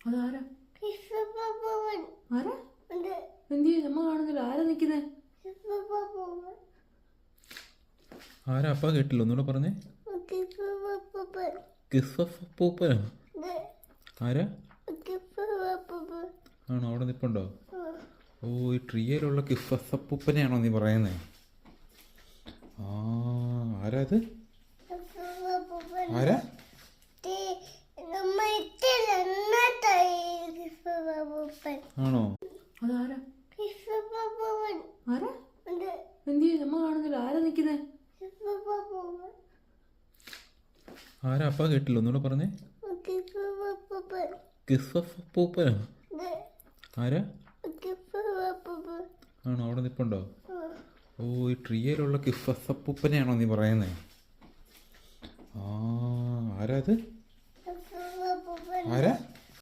അതാരാ? ആരാ? എന്ത് നമ്മ കാണുന്നില്ല. ആരാ നിക്കുന്നേ? ആരാ? അപ്പ കേട്ടില്ല, ഒന്നുകൂടെ പറഞ്ഞേ. കിസ്സപ്പൂപ്പനോ? ആരാ? ആണോ? അവിടെ നിൽപ്പുണ്ടോ? ഓ, ഈ ട്രീയിലുള്ള കിസ്സപ്പൂപ്പനെയാണോ നീ പറയുന്നേ? ആ, ആരാ അത്? ആരാ? ആണോ? അതാരാ? ആരാ? എന്ത് നമ്മ കാണുന്നില്ല. ആരാ നിക്കുന്നേ? ആരാ? അപ്പ കേട്ടില്ല, ഒന്നുകൂടെ പറഞ്ഞേ. കിസ്സപ്പൂപ്പനോ? ആരാ? ആണോ? അവിടെ നിൽപ്പുണ്ടോ? ഓ, ഈ ട്രീയിലുള്ള കിസ്സപ്പൂപ്പനെയാണോ നീ പറയുന്നേ? ആ, ആരാ അത്? ആരാ?